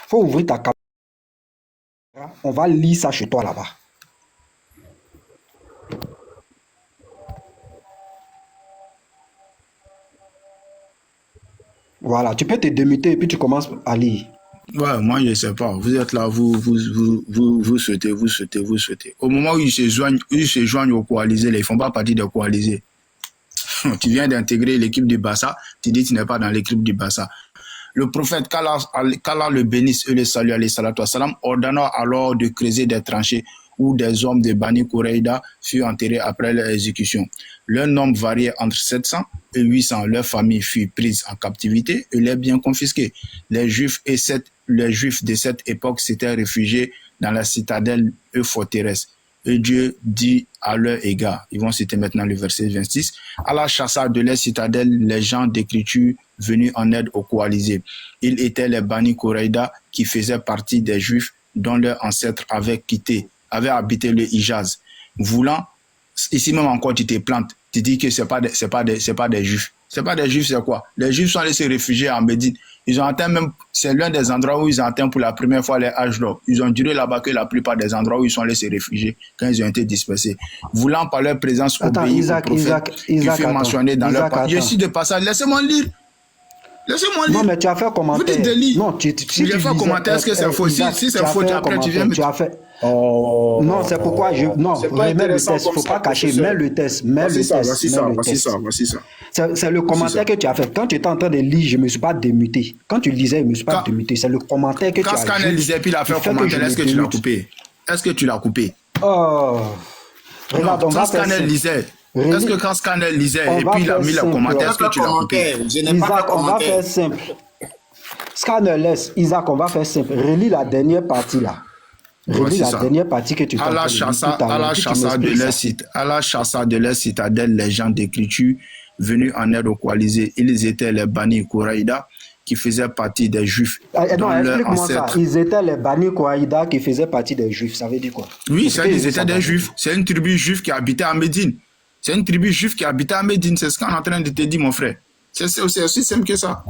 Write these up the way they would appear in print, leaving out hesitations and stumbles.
Faut ouvrir ta caméra. On va lire ça chez toi là-bas. Voilà, tu peux te démuter et puis tu commences à lire. Ouais, moi, je ne sais pas. Vous êtes là, vous souhaitez. Au moment où ils se joignent aux coalisés, ils ne font pas partie des coalisés. Tu viens d'intégrer l'équipe du Barça, tu dis que tu n'es pas dans l'équipe du Barça. Le prophète, qu'Allah le bénisse et le salue, alayhi salatu wassalam, ordonna alors de creuser des tranchées où des hommes de Bani Kouraïda furent enterrés après leur exécution. Leur nombre variait entre 700 et 800. Leur famille fut prise en captivité et leurs biens confisqués. Les Juifs de cette époque s'étaient réfugiés dans la citadelle et forteresse. Et Dieu dit à leur égard, ils vont citer maintenant le verset 26, Allah chassa de leur citadelle les gens d'écriture venus en aide aux coalisés. Ils étaient les Bani Kouraïda qui faisaient partie des Juifs dont leurs ancêtres avaient habité le Hijaz. Voulant, ici même encore tu te plantes, tu dis que c'est pas des Juifs. C'est pas des Juifs, c'est quoi? Les Juifs sont allés se réfugier en Médine. Ils ont atteint même, c'est l'un des endroits où ils ont atteint pour la première fois les âges d'or. Ils ont duré là-bas que la plupart des endroits où ils sont allés se réfugier quand ils ont été dispersés. Voulant par leur présence obéir au prophète qui fut mentionné dans leur passage. Je suis de passage, laissez-moi lire. Laissez-moi lire. Non, mais tu as fait un commentaire. Vous dites de lire. Non, si tu fais un commentaire, est-ce que c'est faux? Si c'est faux, après tu viens me... Tu as fait... Oh, non, c'est pourquoi je... Non, remets le test, il ne faut pas cacher. Mets le test, Voici ça. C'est le commentaire que tu as fait. Quand tu étais en train de lire, je ne me suis pas démuté. Quand tu lisais, je ne me suis pas démuté. C'est le commentaire que tu as fait. Quand Scanner lisait, puis il a fait un commentaire, est-ce que tu l'as coupé? Est-ce que tu l'as coupé? Oh, regarde, on va faire Scanner lisait... Est-ce que quand Scanner lisait et puis il a mis le commentaire, est-ce que tu l'as coupé? Isaac, on va faire simple. Scanner laisse. Isaac, on va faire simple. Relis la dernière partie là. Relis la dernière partie que tu as Allah chassa de leur citadelle les gens d'écriture venus en aide aux coalisés. Ils étaient les Bani Kouraïda qui faisaient partie des Juifs. Non, explique-moi ça. Ils étaient les Bani Kouraïda qui faisaient partie des Juifs. Ça veut dire quoi? Oui, ils étaient des Juifs. C'est une tribu juive qui habitait à Médine. C'est une tribu juive qui habitait à Médine. C'est ce qu'on est en train de te dire, mon frère. C'est aussi simple que ça.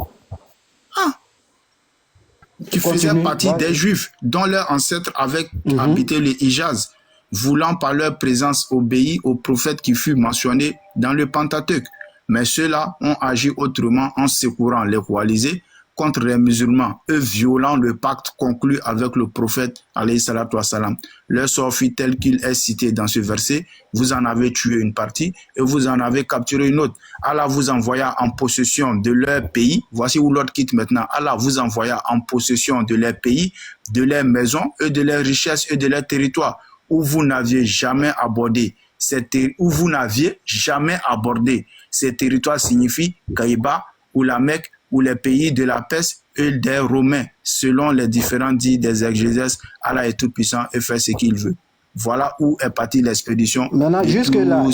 Qui faisaient partie des Juifs dont leurs ancêtres avaient habité le Hijaz, voulant par leur présence obéir au prophète qui fut mentionné dans le Pentateuque. Mais ceux-là ont agi autrement en secourant les coalisés contre les musulmans, eux violant le pacte conclu avec le prophète alayhi salatu wassalam. Leur sort fut tel qu'il est cité dans ce verset. Vous en avez tué une partie et vous en avez capturé une autre. Allah vous envoya en possession de leur pays. Voici où l'autre quitte maintenant. Allah vous envoya en possession de leur pays, de leurs maisons et de leurs richesses et de leurs territoires où vous n'aviez jamais abordé. Ces territoires signifient Kaïba ou la Mecque ou les pays de la Perse et des Romains, selon les différents dits des exégèses. Allah est tout puissant et fait ce qu'il veut. Voilà où est partie l'expédition. Maintenant, jusque-là,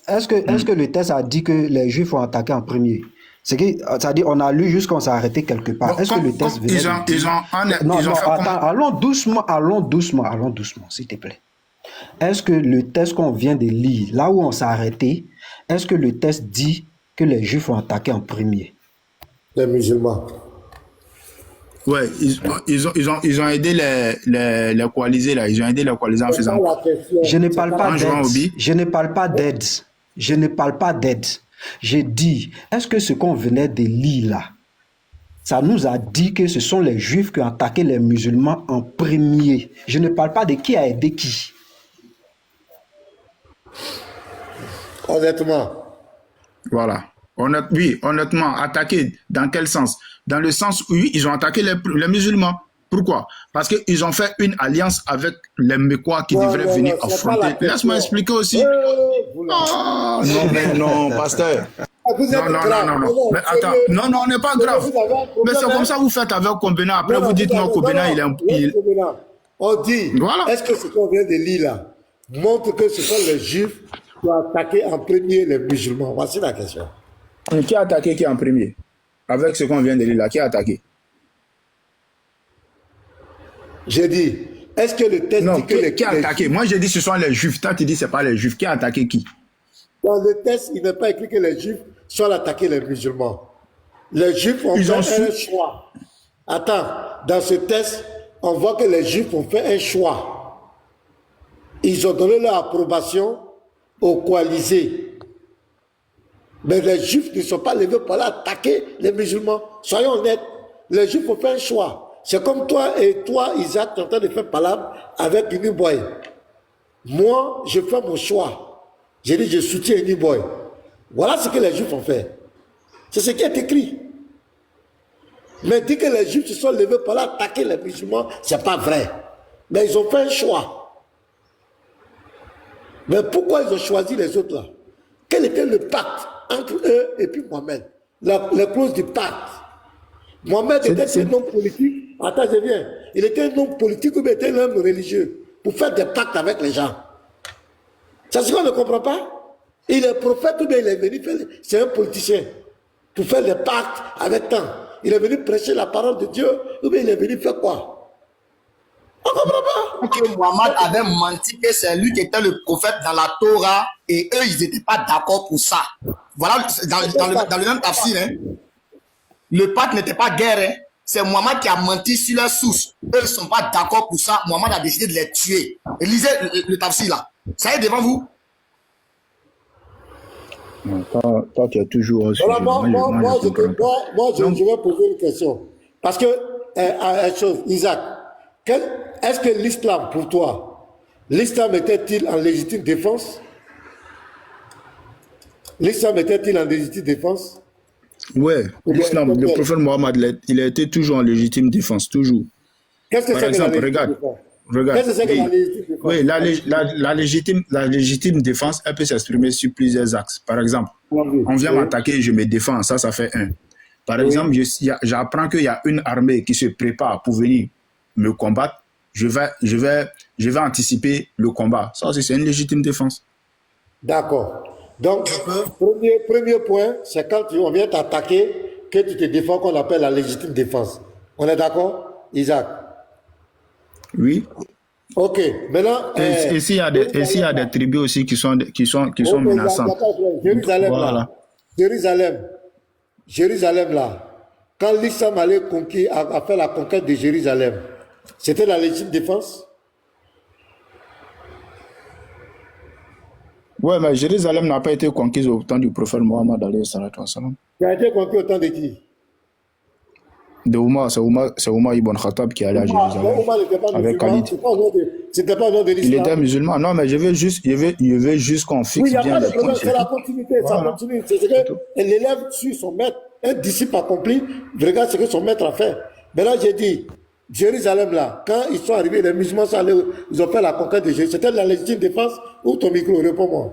est-ce que le texte a dit que les Juifs ont attaqué en premier? C'est-à-dire, on a lu jusqu'on s'est arrêté quelque part. Est-ce que le texte venait allons doucement, s'il te plaît. Est-ce que le texte qu'on vient de lire, là où on s'est arrêté, est-ce que le texte dit que les Juifs ont attaqué en premier? Les musulmans. Ouais, ils ont aidé les coalisés là. Ils ont aidé les coalisés en faisant quoi? Je ne parle pas d'aide. Je ne parle pas d'aide. J'ai dit, est-ce que ce qu'on venait de lire là, ça nous a dit que ce sont les Juifs qui ont attaqué les musulmans en premier? Je ne parle pas de qui a aidé qui. Honnêtement. Voilà. Honnêtement, attaqué dans quel sens? Dans le sens où ils ont attaqué les musulmans. Pourquoi? Parce qu'ils ont fait une alliance avec les Mécois qui devraient venir affronter. Laisse-moi expliquer aussi. Non, pasteur. Non. Mais attends, non, on n'est pas grave. Mais c'est comme ça que vous faites avec Kombena. Après, vous dites non, Kombena, il... On dit, voilà. Est-ce que ce qu'on vient de lire là montre que ce sont les Juifs qui ont attaqué en premier les musulmans? Voici la question. Qui a attaqué qui en premier? Avec ce qu'on vient de lire là, qui a attaqué? J'ai dit, est-ce que le texte dit que qui a attaqué? Moi, j'ai dit ce sont les Juifs. Toi, tu dis c'est pas les Juifs. Qui a attaqué qui? Dans le texte, il n'est pas écrit que les Juifs sont attaqués les musulmans. Les Juifs ont fait un choix. Attends, dans ce test, on voit que les Juifs ont fait un choix. Ils ont donné leur approbation aux coalisés. Mais les Juifs ne sont pas levés pour aller attaquer les musulmans. Soyons honnêtes, les Juifs ont fait un choix. C'est comme toi et toi, Isaac, tu es en train de faire palabre avec Uniboy. Moi, je fais mon choix. J'ai dit, je soutiens Uniboy. Voilà ce que les Juifs ont fait. C'est ce qui est écrit. Mais dire que les Juifs se sont levés pour aller attaquer les musulmans, ce n'est pas vrai. Mais ils ont fait un choix. Mais pourquoi ils ont choisi les autres là? Quel était le pacte entre eux et puis Mohamed? La clause du pacte. Mohamed était un homme politique. Attends, je viens. Il était un homme politique ou bien était un homme religieux pour faire des pactes avec les gens. C'est ce qu'on ne comprend pas. Il est prophète ou bien il est venu faire. C'est un politicien pour faire des pactes avec tant. Il est venu prêcher la parole de Dieu ou bien il est venu faire quoi? On ne comprend pas. Que Mohamed avait menti que c'est lui qui était le prophète dans la Torah et eux, ils n'étaient pas d'accord pour ça. Voilà, dans le même tafsir, hein. Le pacte n'était pas guerre, hein. C'est Mohamed qui a menti sur leur source. Eux ne sont pas d'accord pour ça. Mohamed a décidé de les tuer. Et lisez le tafsir là. Ça y est devant vous. Non, toi, tu as toujours... Voilà, moi, je vais poser une question. Parce que, Isaac, est-ce que l'islam, pour toi, l'islam était-il en légitime défense? L'islam était-il en légitime défense? Ouais, l'islam, le prophète Mohammed, il a été toujours en légitime défense, toujours. Qu'est-ce que c'est que la légitime défense? Regarde. Qu'est-ce que c'est que la légitime défense? Oui, la légitime défense, elle peut s'exprimer sur plusieurs axes. Par exemple, on vient m'attaquer et je me défends, ça fait un. Par exemple, j'apprends qu'il y a une armée qui se prépare pour venir me combattre. Je vais anticiper le combat. Ça aussi, c'est une légitime défense. D'accord. Donc, premier point, c'est quand on vient t'attaquer que tu te défends, qu'on appelle la légitime défense. On est d'accord, Isaac? Oui. Ok. Maintenant. Et s'il y a des tribus aussi qui sont menaçantes. Jérusalem, voilà. Là. Jérusalem, là. Quand l'islam allait a fait la conquête de Jérusalem, c'était la légitime défense? Oui, mais Jérusalem n'a pas été conquise au temps du prophète Mohammed alayhi salatu wa salam. Qui a été conquis au temps de qui? De Oumar, c'est Oumar ibn Khattab qui allait à Jérusalem. Oumar n'était pas avec musulman. C'était pas au nom de l'islam. Il était musulman. Non, mais je veux juste qu'on fixe bien les points. C'est la continuité, ça continue. C'est ce que l'élève suit son maître. Un disciple accompli, regarde ce que son maître a fait. Maintenant, j'ai dit, Jérusalem, là, quand ils sont arrivés, les musulmans sont allés, ils ont fait la conquête de Jérusalem. C'était de la légitime défense ou ton micro? Réponds-moi.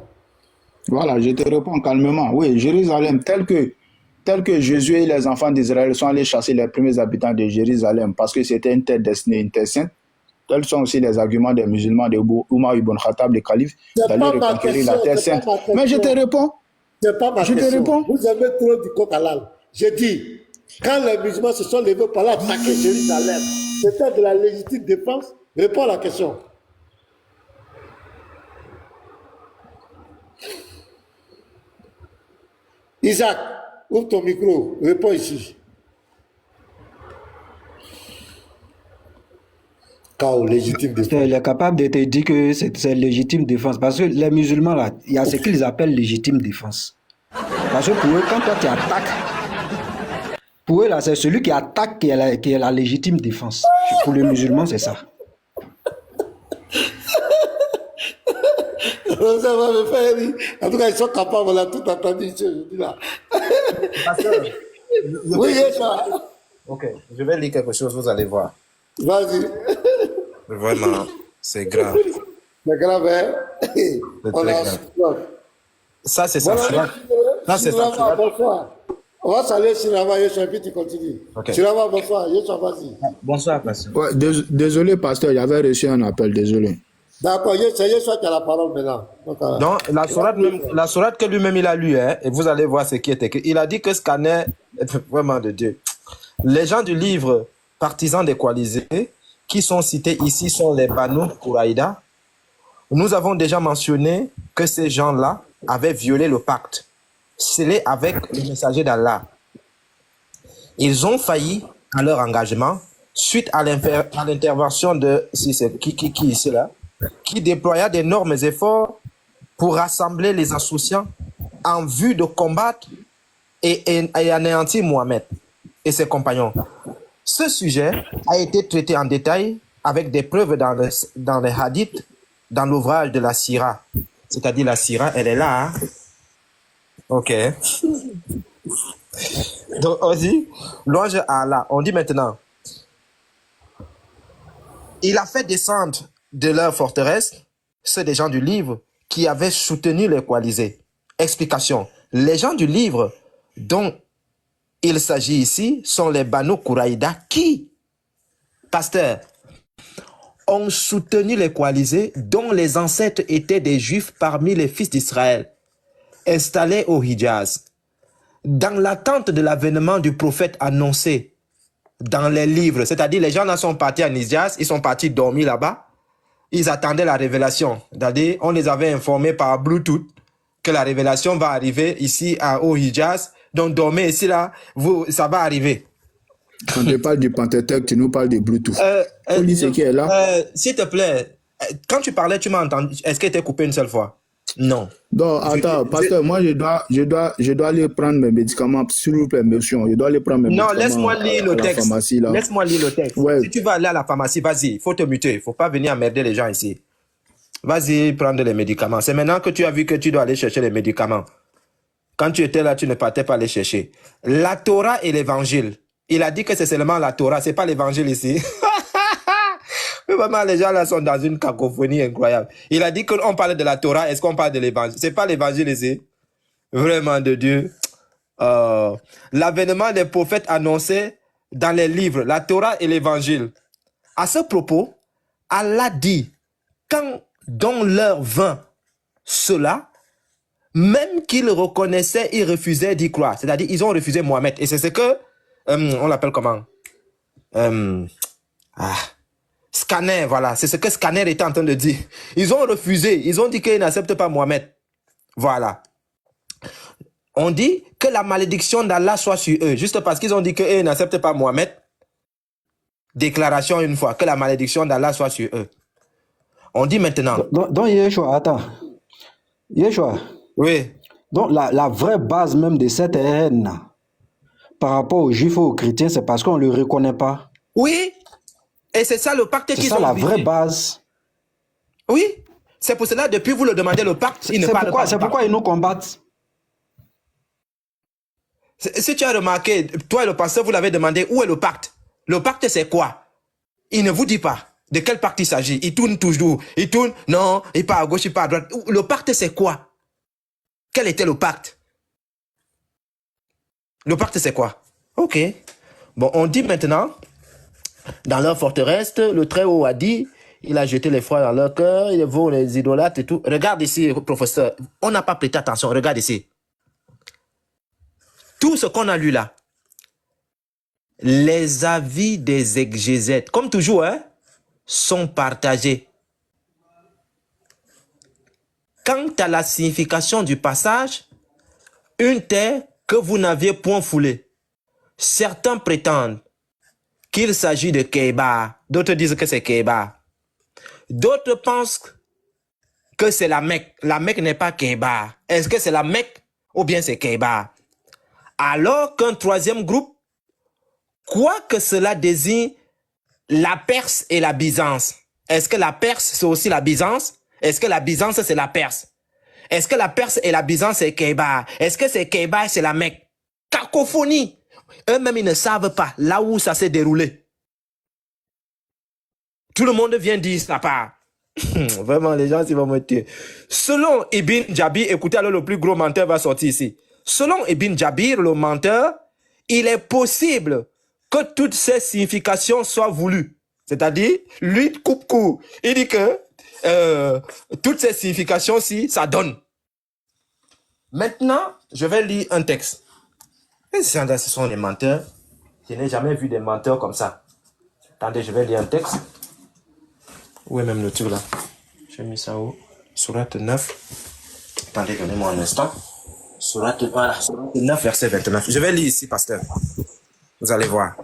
Voilà, je te réponds calmement. Oui, Jérusalem, tel que Jésus et les enfants d'Israël sont allés chasser les premiers habitants de Jérusalem parce que c'était une terre destinée, une terre sainte, tels sont aussi les arguments des musulmans de Oumar ibn Khattab, le calife, d'aller reconquérir la terre sainte. Mais je te réponds. C'est pas ma question. Réponds. Vous avez trop du coq à l'âne. J'ai dit, quand les musulmans se sont levés pour aller attaquer Jérusalem, c'était de la légitime défense? Réponds à la question. Isaac, ouvre ton micro, réponds ici. Kao, légitime défense. Il est capable de te dire que c'est légitime défense. Parce que les musulmans, là, il y a ce qu'ils appellent légitime défense. Parce que pour eux, quand toi tu attaques, pour eux, là, c'est celui qui attaque qui est la légitime défense. Pour les musulmans, c'est ça. Ça va me faire rire. En tout cas, ils sont capables, on a tout entendu ici aujourd'hui là. Oui, ça. Ok, je vais lire quelque chose, vous allez voir. Vas-y. Vraiment, c'est grave. C'est grave, hein? C'est très grave. Ça, c'est ça. Ça, c'est ça. Bonsoir. On va saluer Sirama, Yeshua, puis tu continues. Okay. Sirama, bonsoir. Yeshua, vas-y. Bonsoir, pasteur. Ouais, désolé, pasteur, j'avais reçu un appel, désolé. D'accord, c'est Yeshua qui a la parole maintenant. Donc, la sourate que lui-même il a lu, hein, et vous allez voir ce qui est écrit. Il a dit que Scanner est vraiment de Dieu. Les gens du livre partisans des coalisés qui sont cités ici sont les Banu Quraïda. Nous avons déjà mentionné que ces gens-là avaient violé le pacte scellé avec le messager d'Allah. Ils ont failli à leur engagement, suite à l'intervention de qui ici là, qui déploya d'énormes efforts pour rassembler les associants en vue de combattre et anéantir Mohamed et ses compagnons. Ce sujet a été traité en détail avec des preuves dans les hadiths, dans l'ouvrage de la Sira. C'est-à-dire la Sira, elle est là. Hein? Ok. Donc aussi, louange à Allah. On dit maintenant, il a fait descendre de leur forteresse ceux des gens du livre qui avaient soutenu les coalisés. Explication. Les gens du livre dont il s'agit ici sont les Banu Quraïda qui, pasteur, ont soutenu les coalisés dont les ancêtres étaient des Juifs parmi les fils d'Israël, installés au Hijaz. Dans l'attente de l'avènement du prophète annoncé dans les livres, c'est-à-dire les gens là sont partis à Hijaz, ils sont partis dormir là-bas, ils attendaient la révélation. C'est-à-dire, on les avait informés par Bluetooth que la révélation va arriver ici au Hijaz, donc dormez ici là, ça va arriver. Quand tu parles du Pentateuque, tu nous parles de Bluetooth. Dis ce qui est là. S'il te plaît, quand tu parlais, tu m'as entendu. Est-ce qu'elle était coupée une seule fois? Non. Donc, attends, pasteur, moi, je dois aller prendre mes médicaments, s'il vous plaît, monsieur. Je dois aller prendre mes médicaments. Non, laisse-moi lire le texte. Laisse-moi lire le texte. Ouais. Si tu vas aller à la pharmacie, vas-y, il faut te muter. Il ne faut pas venir emmerder les gens ici. Vas-y, prendre les médicaments. C'est maintenant que tu as vu que tu dois aller chercher les médicaments. Quand tu étais là, tu ne partais pas les chercher. La Torah et l'évangile. Il a dit que c'est seulement la Torah, c'est pas l'évangile ici. Vraiment, les gens là sont dans une cacophonie incroyable. Il a dit qu'on parle de la Torah, est-ce qu'on parle de l'évangile? C'est pas l'évangile ici. Vraiment de Dieu. L'avènement des prophètes annoncés dans les livres, la Torah et l'évangile. À ce propos, Allah dit, quand dans leur vint cela, même qu'ils reconnaissaient, ils refusaient d'y croire. C'est-à-dire, ils ont refusé Mohamed. Et c'est ce que, on l'appelle comment? Scanner, voilà. C'est ce que Scanner était en train de dire. Ils ont refusé. Ils ont dit qu'ils n'acceptent pas Mohamed. Voilà. On dit que la malédiction d'Allah soit sur eux. Juste parce qu'ils ont dit qu'ils n'acceptent pas Mohamed. Déclaration une fois. Que la malédiction d'Allah soit sur eux. On dit maintenant. Donc Yeshua, attends. Yeshua. Oui. Donc la vraie base même de cette haine par rapport aux Juifs et aux chrétiens, c'est parce qu'on ne le reconnaît pas. Oui. Et c'est ça le pacte qu'ils ont. C'est ça la vraie base. Oui. C'est pour cela, depuis vous le demandez le pacte, ils ne parlent pas. C'est pourquoi ils nous combattent. Si tu as remarqué, toi et le pasteur, vous l'avez demandé, où est le pacte? Le pacte, c'est quoi? Il ne vous dit pas de quel pacte il s'agit. Il tourne toujours. Il tourne, non, il part à gauche, il part à droite. Le pacte, c'est quoi? Quel était le pacte? Le pacte, c'est quoi? Ok. Bon, on dit maintenant, dans leur forteresse, le Très-Haut a dit, il a jeté l'effroi dans leur cœur, il vaut les idolâtres et tout. Regarde ici, professeur. On n'a pas prêté attention. Regarde ici. Tout ce qu'on a lu là, les avis des exégètes, comme toujours, hein, sont partagés. Quant à la signification du passage, une terre que vous n'aviez point foulée. Certains prétendent qu'il s'agit de Keiba, d'autres disent que c'est Keiba. D'autres pensent que c'est la Mecque. La Mecque n'est pas Keiba. Est-ce que c'est la Mecque ou bien c'est Keiba? Alors qu'un troisième groupe croit que cela désigne la Perse et la Byzance. Est-ce que la Perse c'est aussi la Byzance? Est-ce que la Byzance c'est la Perse? Est-ce que la Perse et la Byzance c'est Keiba? Est-ce que c'est Keiba et c'est la Mecque? Cacophonie! Eux-mêmes ils ne savent pas là où ça s'est déroulé. Tout le monde vient dire ça part. Vraiment, les gens, ils vont me tuer. Selon Ibn Jabir, écoutez, alors le plus gros menteur va sortir ici. Selon Ibn Jabir, le menteur, il est possible que toutes ces significations soient voulues. C'est-à-dire, lui coupe court. Il dit que toutes ces significations-ci, ça donne. Maintenant, je vais lire un texte. Et ce sont les menteurs. Je n'ai jamais vu des menteurs comme ça. Attendez, je vais lire un texte. Où est même le truc là? J'ai mis ça où? Sourate 9. Attendez, donnez-moi un instant. Sourate 9, verset 29. Je vais lire ici, pasteur. Vous allez voir.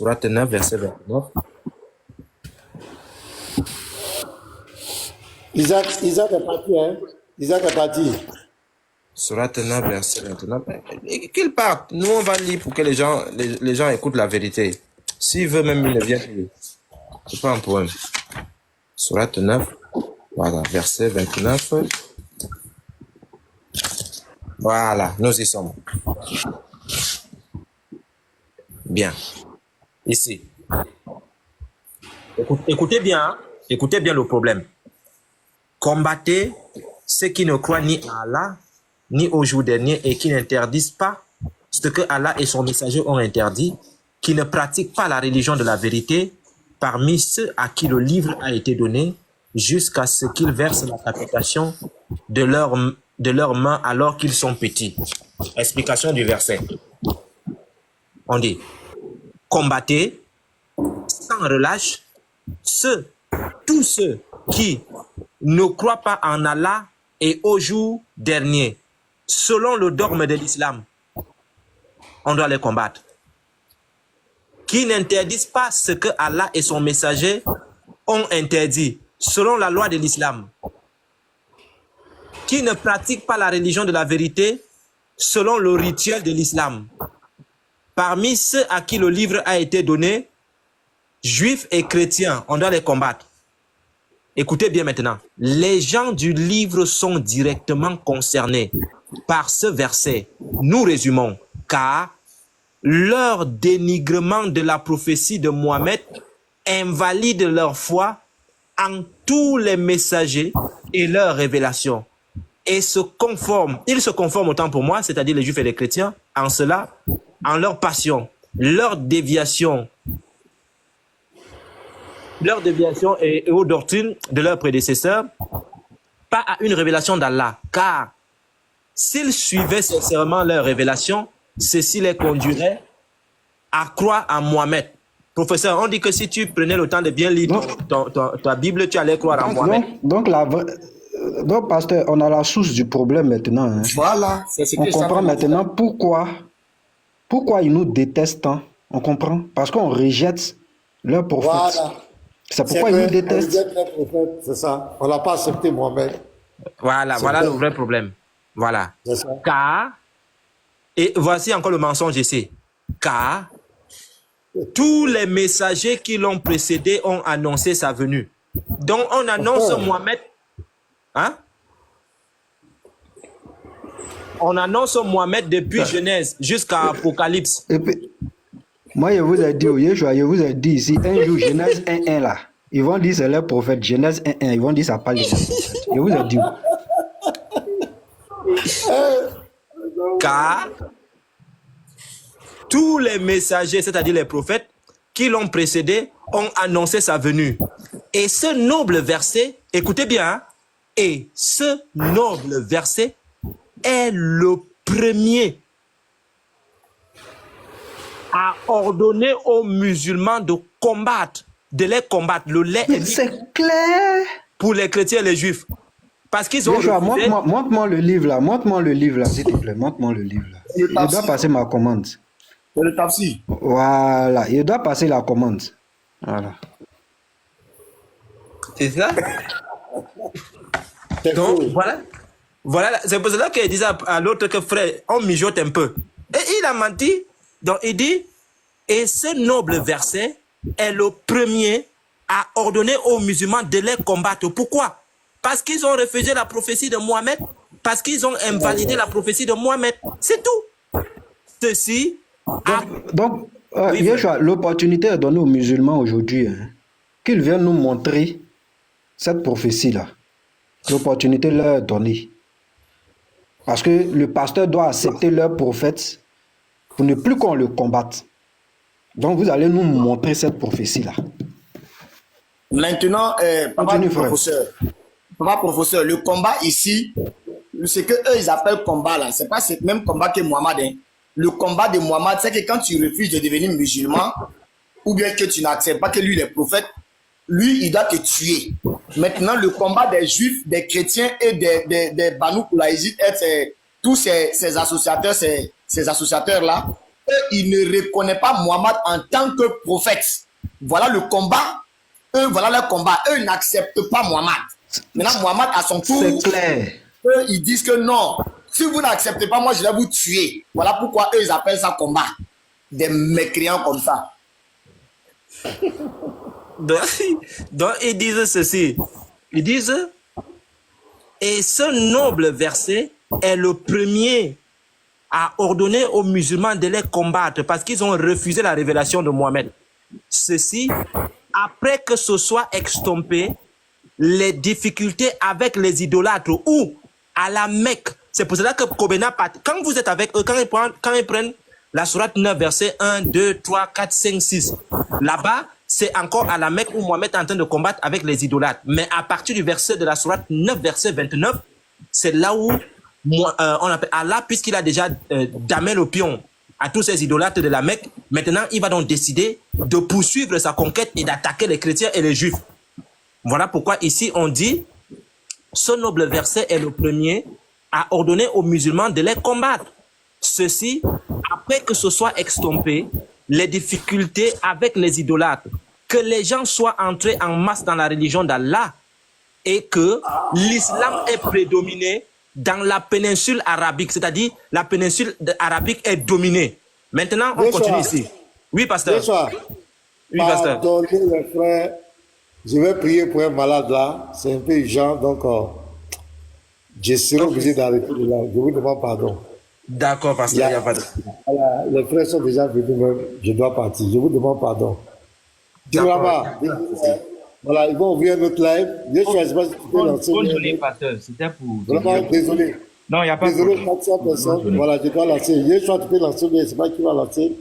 Sourate 9, verset 29. Isaac est parti, hein? Isaac est parti. Sourate 9, verset 29. Qu'il parte. Nous, on va lire pour que les gens écoutent la vérité. S'il veut même, il ne vient plus. C'est pas un problème. Sourate 9, voilà, verset 29. Voilà, nous y sommes. Bien. Ici. Écoutez bien, hein. Écoutez bien le problème. Combattez ceux qui ne croient ni à Allah, ni au jour dernier et qui n'interdisent pas ce que Allah et son messager ont interdit, qui ne pratiquent pas la religion de la vérité parmi ceux à qui le livre a été donné, jusqu'à ce qu'ils versent la capitation de leurs mains alors qu'ils sont petits. Explication du verset. On dit, combattez sans relâche tous ceux qui ne croient pas en Allah et au jour dernier, selon le dogme de l'islam. On doit les combattre. Qui n'interdisent pas ce que Allah et son messager ont interdit, selon la loi de l'islam. Qui ne pratiquent pas la religion de la vérité, selon le rituel de l'islam. Parmi ceux à qui le livre a été donné, juifs et chrétiens, on doit les combattre. Écoutez bien maintenant. Les gens du livre sont directement concernés par ce verset. Nous résumons, car leur dénigrement de la prophétie de Mohammed invalide leur foi en tous les messagers et leurs révélations. Et ils se conforment autant pour moi, c'est-à-dire les juifs et les chrétiens, en cela, en leur passion, leur déviation et aux doctrines de leurs prédécesseurs, pas à une révélation d'Allah. Car s'ils suivaient sincèrement leur révélation, ceci les conduirait à croire en Mohammed. Professeur, on dit que si tu prenais le temps de bien lire ta Bible, tu allais croire en Mohammed. Donc, pasteur, on a la source du problème maintenant. Hein. Voilà, c'est ce que on comprend maintenant pourquoi ils nous détestent tant. On comprend. Parce qu'on rejette leur prophète. Voilà. C'est pourquoi ils nous détestent. C'est ça. On n'a pas accepté Mohamed. Voilà le vrai problème. Voilà. Car, et voici encore le mensonge ici. Car tous les messagers qui l'ont précédé ont annoncé sa venue. Donc on annonce Mohamed. Hein? On annonce Mohamed depuis Genèse jusqu'à Apocalypse. Et puis, moi, je vous ai dit, je vous ai dit ici, un jour, Genèse 1.1 là, ils vont dire c'est leur prophète. Genèse 1.1, ils vont dire ça parle de leur prophète. Je vous ai dit. Car tous les messagers, c'est-à-dire les prophètes, qui l'ont précédé, ont annoncé sa venue. Et ce noble verset, écoutez bien, hein, et ce noble verset est le premier à ordonner aux musulmans de combattre, de le lait est c'est clair pour les chrétiens et les juifs. Parce qu'ils ont refusé... Montre-moi le livre là, s'il te plaît, montre-moi le livre là. Il doit passer ma commande. C'est le tafsir. Voilà, il doit passer la commande. Voilà. C'est ça? Donc, voilà, c'est pour cela qu'il disait à l'autre que frère, on mijote un peu. Et il a menti. Donc, il dit, et ce noble verset est le premier à ordonner aux musulmans de les combattre. Pourquoi? Parce qu'ils ont refusé la prophétie de Mohammed, parce qu'ils ont invalidé la prophétie de Mohammed. C'est tout. Ceci. Donc l'opportunité est donnée aux musulmans aujourd'hui, hein, qu'ils viennent nous montrer cette prophétie-là. L'opportunité leur est donnée. Parce que le pasteur doit accepter leur prophète pour ne plus qu'on le combatte. Donc vous allez nous montrer cette prophétie-là. Maintenant, papa professeur, le combat ici, ce que eux ils appellent combat là, c'est pas ce même combat que Mohammed. Hein. Le combat de Mohammed, c'est que quand tu refuses de devenir musulman, ou bien que tu n'acceptes pas que lui il est prophète, lui il doit te tuer. Maintenant, le combat des juifs, des chrétiens et des Banu Quraïzit, tous ces associateurs là, qu'ils ne reconnaissent pas Mohammed en tant que prophète. Voilà le combat. Eux, voilà leur combat. Eux, ils n'acceptent pas Mohammed. Maintenant, Mohammed, à son tour, c'est clair. Eux, ils disent que non. Si vous n'acceptez pas, moi, je vais vous tuer. Voilà pourquoi eux, ils appellent ça combat. Des mécréants comme ça. Donc, ils disent ceci. Ils disent, et ce noble verset est le premier à ordonner aux musulmans de les combattre parce qu'ils ont refusé la révélation de Mohammed. Ceci, après que ce soit extompé, les difficultés avec les idolâtres ou à la Mecque. C'est pour cela que Kobena, quand vous êtes avec eux, quand ils prennent la sourate 9, verset 1, 2, 3, 4, 5, 6, là-bas, c'est encore à la Mecque où Mohammed est en train de combattre avec les idolâtres. Mais à partir du verset de la sourate 9, verset 29, c'est là où on appelle Allah, puisqu'il a déjà damé le pion à tous ces idolâtres de la Mecque, maintenant il va donc décider de poursuivre sa conquête et d'attaquer les chrétiens et les juifs. Voilà pourquoi ici on dit, ce noble verset est le premier à ordonner aux musulmans de les combattre. Ceci, après que ce soit extompé, les difficultés avec les idolâtres, que les gens soient entrés en masse dans la religion d'Allah et que l'islam est prédominé dans la péninsule arabique, c'est-à-dire la péninsule arabique est dominée. Maintenant, on continue ici. Oui, pasteur. Oui, pasteur. Pardonnez les frères, je vais prier pour un malade là, c'est un peu urgent, donc je serai obligé d'arrêter là. Je vous demande pardon. D'accord, pasteur, il n'y a pas de... Les frères sont déjà venus même, je dois partir. Je vous demande pardon. Voilà, ils vont ouvrir notre live. Je ne sais pas si tu peux lancer. Désolé, pasteur, c'était pour... Vraiment, désolé. Non, il n'y a pas de désolé, 400 personnes. Voilà, je dois lancer. Je crois que tu peux lancer, mais c'est pas qui va lancer.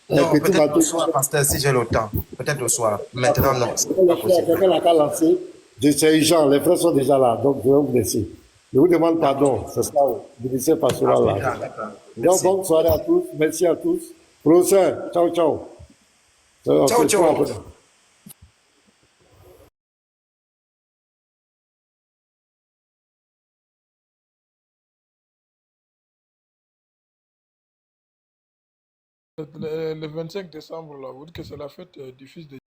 Non, peut-être le soir, pasteur, si j'ai le temps. Peut-être le soir. Maintenant, non. Quelqu'un l'a qu'à lancer. C'est urgent, les frères sont déjà là, donc je vais vous laisser. Je vous demande pardon, c'est ça, le lycée pastoral là. Donc, bonne soirée à tous, merci à tous. Professeur, ciao, ciao. Ciao, ciao. Le 25 décembre, là, vous dites que c'est la fête du fils de